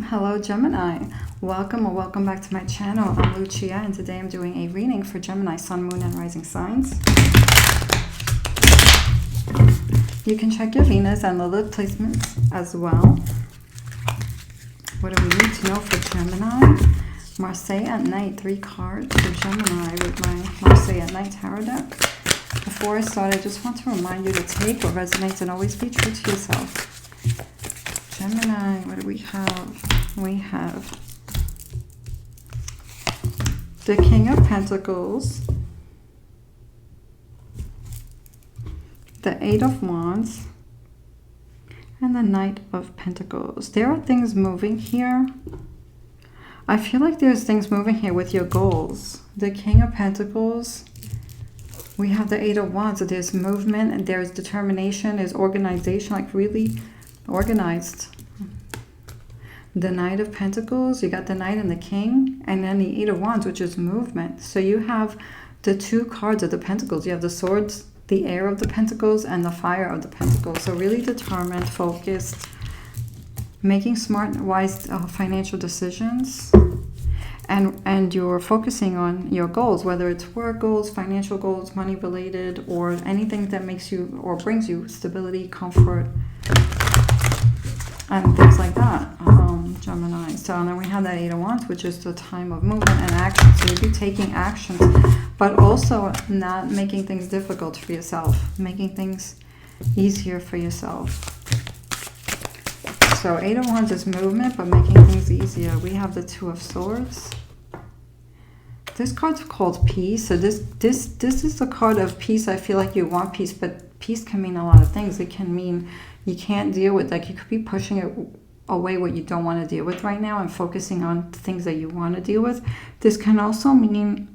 Hello Gemini, welcome or welcome back to my channel. I'm Lucia and today I'm doing a reading for Gemini Sun, Moon and Rising signs. You can check your Venus and Lilith placements as well. What do we need to know for Gemini? Marseille at Night, 3 cards for Gemini with my Marseille at Night tarot deck. Before I start, I just want to remind you to take what resonates and always be true to yourself. Gemini, what do we have? We have the King of Pentacles, the 8 of Wands, and the Knight of Pentacles. There are things moving here. I feel like there's things moving here with your goals. The King of Pentacles, we have the 8 of Wands, so there's movement and there's determination, there's organization, like really organized. The Knight of Pentacles, you got the Knight and the King, and then the 8 of Wands, which is movement. So you have the 2 cards of the Pentacles. You have the Swords, the Air of the Pentacles, and the Fire of the Pentacles. So really determined, focused, making smart, wise financial decisions. And you're focusing on your goals, whether it's work goals, financial goals, money related, or anything that makes you or brings you stability, comfort, and things like that, Gemini. So and then we have that 8 of Wands, which is the time of movement and action. So you'll be taking actions, but also not making things difficult for yourself, making things easier for yourself. So 8 of Wands is movement, but making things easier. We have the 2 of Swords. This card's called Peace. So this is the card of peace. I feel like you want peace, but peace can mean a lot of things. It can mean you can't deal with, like you could be pushing it away what you don't want to deal with right now and focusing on things that you want to deal with. This can also mean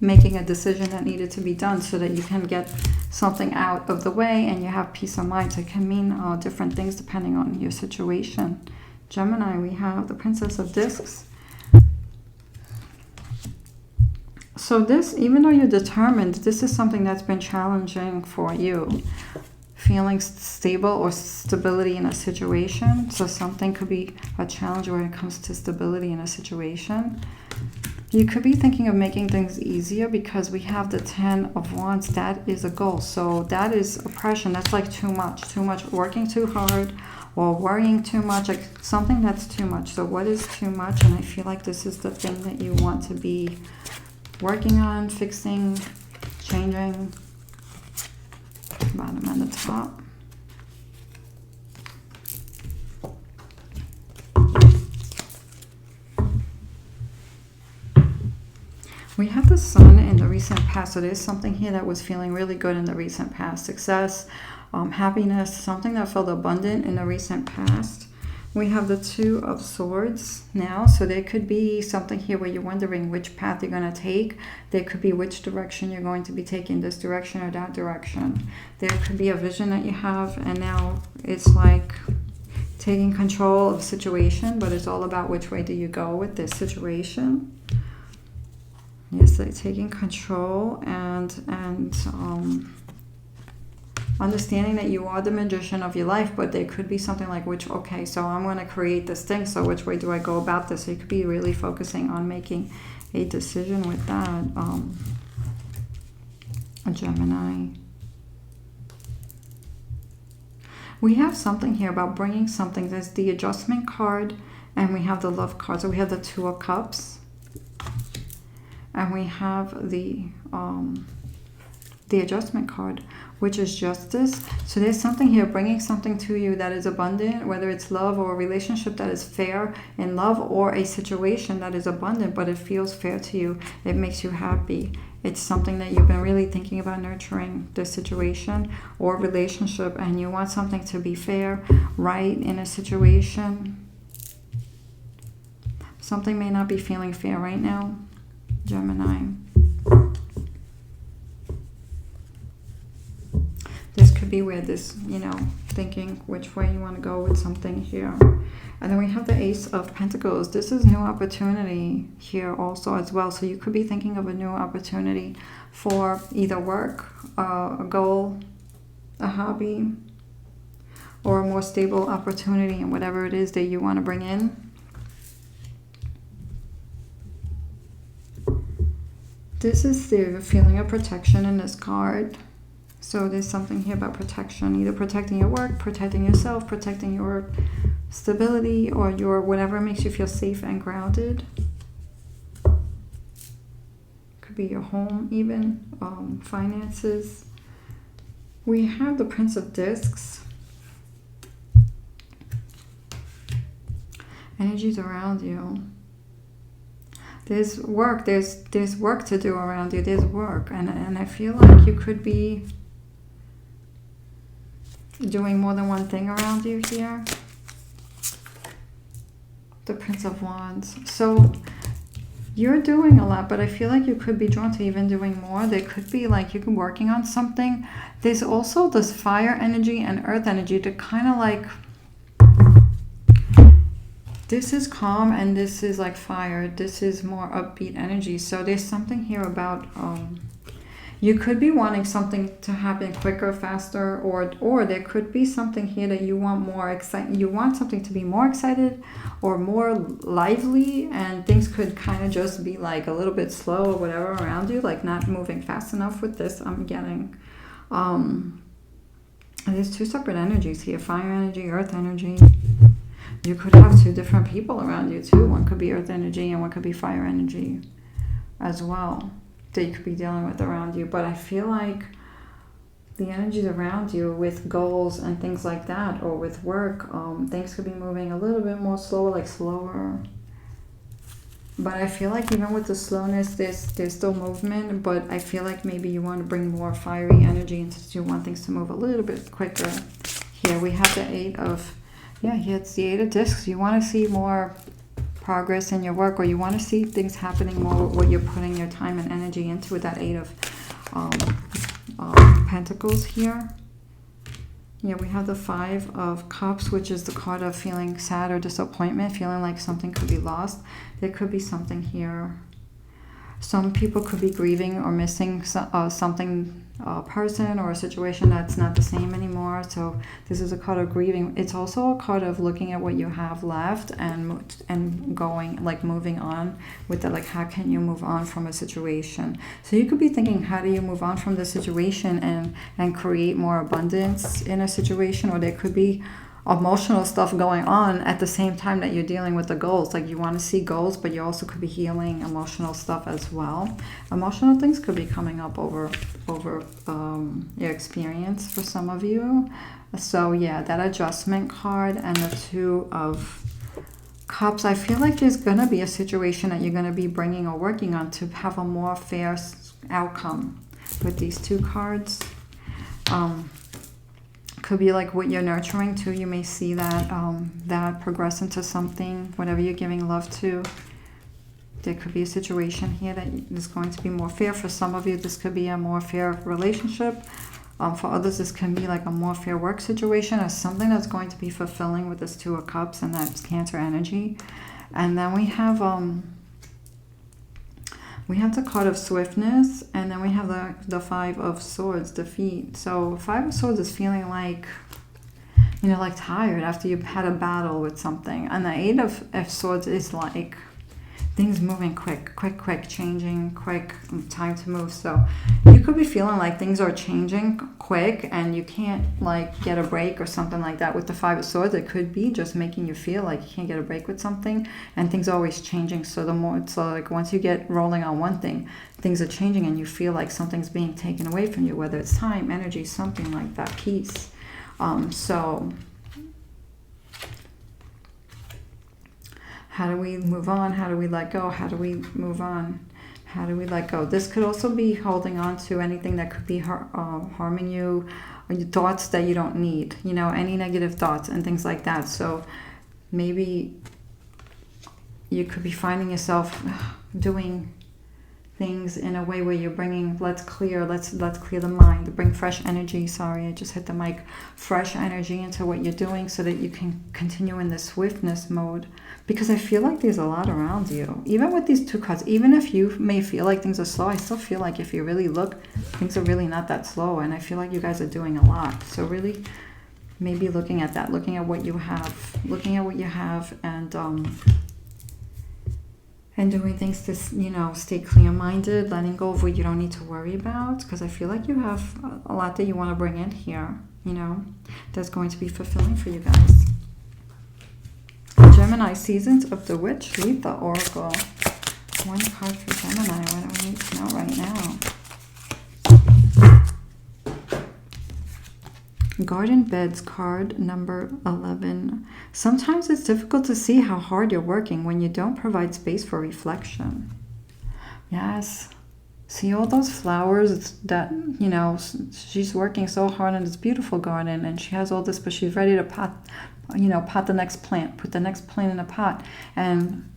making a decision that needed to be done so that you can get something out of the way and you have peace of mind. So it can mean different things depending on your situation. Gemini, we have the Princess of Discs. So this, even though you're determined, this is something that's been challenging for you. Feeling stable or stability in a situation. So something could be a challenge when it comes to stability in a situation. You could be thinking of making things easier because we have the 10 of Wands. That is a goal. So that is oppression. That's like too much working too hard or worrying too much, like something that's too much. So what is too much? And I feel like this is the thing that you want to be working on, fixing, changing. Bottom and the top. We have the Sun in the recent past. So there's something here that was feeling really good in the recent past. Success, happiness, something that felt abundant in the recent past. We have the 2 of Swords now. So there could be something here where you're wondering which path you're going to take. There could be which direction you're going to be taking, this direction or that direction. There could be a vision that you have and now it's like taking control of the situation, but it's all about which way do you go with this situation. Yes, like taking control and understanding that you are the magician of your life, but there could be something like okay, so I'm going to create this thing, so which way do I go about this? So you could be really focusing on making a decision with that, a Gemini. We have something here about bringing something. There's the Adjustment card, and we have the Love card. So we have the 2 of Cups, and we have the Adjustment card, which is Justice. So there's something here, bringing something to you that is abundant, whether it's love or a relationship that is fair in love, or a situation that is abundant, but it feels fair to you. It makes you happy. It's something that you've been really thinking about nurturing, this situation or relationship, and you want something to be fair, right in a situation. Something may not be feeling fair right now, Gemini. This could be where this, thinking which way you want to go with something here. And then we have the Ace of Pentacles. This is new opportunity here also as well. So you could be thinking of a new opportunity for either work, a goal, a hobby, or a more stable opportunity in whatever it is that you want to bring in. This is the feeling of protection in this card. So there's something here about protection, either protecting your work, protecting yourself, protecting your stability, or your whatever makes you feel safe and grounded. Could be your home even, finances. We have the Prince of Discs. Energies around you. There's work, there's work to do around you, there's work. And I feel like you could be doing more than one thing around you here. The Prince of Wands. So you're doing a lot, but I feel like you could be drawn to even doing more. There could be like you're working on something. There's also this fire energy and earth energy to kind of like, this is calm and this is like fire. This is more upbeat energy. So there's something here about you could be wanting something to happen quicker, faster, or there could be something here that you want more exciting. You want something to be more excited or more lively, and things could kind of just be like a little bit slow or whatever around you, like not moving fast enough with this. I'm getting there's two separate energies here, fire energy, earth energy. You could have two different people around you too. One could be earth energy and one could be fire energy as well, that you could be dealing with around you. But I feel like the energies around you with goals and things like that, or with work, things could be moving a little bit more slower, like slower. But I feel like even with the slowness, there's still movement, but I feel like maybe you want to bring more fiery energy and you want things to move a little bit quicker. Here we have the Eight of, here it's the Eight of Discs. You want to see more progress in your work, or you want to see things happening more with what you're putting your time and energy into with that Eight of Pentacles here. Yeah, we have the Five of Cups, which is the card of feeling sad or disappointment, feeling like something could be lost. There could be something here. Some people could be grieving or missing something, a person or a situation that's not the same anymore. So this is a card of grieving. It's also a card of looking at what you have left and going, like moving on with it. Like, how can you move on from a situation? So you could be thinking, how do you move on from the situation and create more abundance in a situation? Or there could be emotional stuff going on at the same time that you're dealing with the goals. Like, you want to see goals, but you also could be healing emotional stuff as well. Emotional things could be coming up over your experience for some of you. So yeah, that Adjustment card and the Two of Cups. I feel like there's gonna be a situation that you're gonna be bringing or working on to have a more fair outcome with these two cards. Could be like what you're nurturing too. You may see that that progress into something, whatever you're giving love to. There could be a situation here that is going to be more fair. For some of you, this could be a more fair relationship. For others, this can be like a more fair work situation, or something that's going to be fulfilling with this Two of Cups, and that's Cancer energy. And then we have the card of swiftness, and then we have the Five of Swords, defeat. So Five of Swords is feeling like, you know, like tired after you've had a battle with something. And the Eight of Swords is like things moving quick, changing, quick, time to move. So you could be feeling like things are changing quick and you can't like get a break or something like that. With the Five of Swords, it could be just making you feel like you can't get a break with something, and things are always changing. So the more it's like once you get rolling on one thing, things are changing and you feel like something's being taken away from you, whether it's time, energy, something like that, peace. So how do we move on? How do we let go? How do we move on? How do we let go? This could also be holding on to anything that could be harming you, or your thoughts that you don't need, you know, any negative thoughts and things like that. So maybe you could be finding yourself doing things in a way where you're bringing, let's clear the mind, bring fresh energy. Sorry, I just hit the mic. Fresh energy into what you're doing so that you can continue in the swiftness mode. Because I feel like there's a lot around you. Even with these two cards, even if you may feel like things are slow, I still feel like if you really look, things are really not that slow. And I feel like you guys are doing a lot. So really, maybe looking at that, looking at what you have, and and doing things to, you know, stay clear-minded, letting go of what you don't need to worry about, because I feel like you have a lot that you want to bring in here, you know, that's going to be fulfilling for you guys. Gemini, Seasons of the Witch, read the Oracle. One card for Gemini. What do we need to know right now? Garden Beds, card number 11. Sometimes it's difficult to see how hard you're working when you don't provide space for reflection. Yes. See all those flowers that, you know, she's working so hard on this beautiful garden, and she has all this, but she's ready to pot, you know, pot the next plant, put the next plant in a pot. And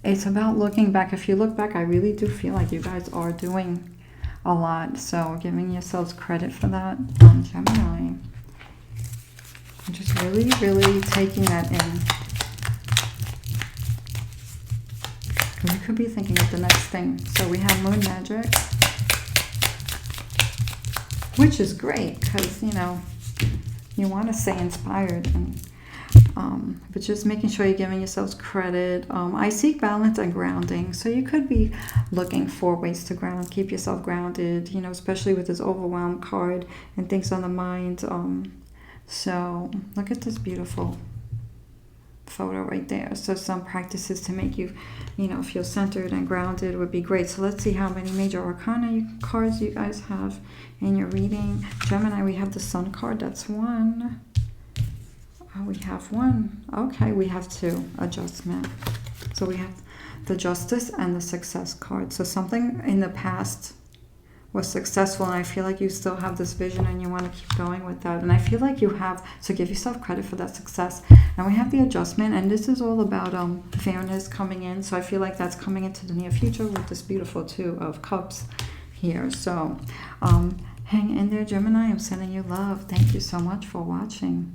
it's about looking back. If you look back, I really do feel like you guys are doing a lot. So giving yourselves credit for that, Gemini. I'm just really, really taking that in. You could be thinking of the next thing. So we have Moon Magic, which is great because, you know, you want to stay inspired, and but just making sure you're giving yourselves credit. I seek balance and grounding. So you could be looking for ways to ground, keep yourself grounded, you know, especially with this overwhelm card and things on the mind. So look at this beautiful photo right there. So some practices to make you, you know, feel centered and grounded would be great. So let's see how many major arcana cards you guys have in your reading. Gemini, we have the Sun card. That's one. Oh, we have one. Okay, we have two. Adjustment. So we have the Justice and the Success card. So something in the past was successful, and I feel like you still have this vision and you want to keep going with that, and I feel like you have, so give yourself credit for that success. And we have the Adjustment, and this is all about fairness coming in, so I feel like that's coming into the near future with this beautiful Two of Cups here. So hang in there, Gemini. I'm sending you love. Thank you so much for watching.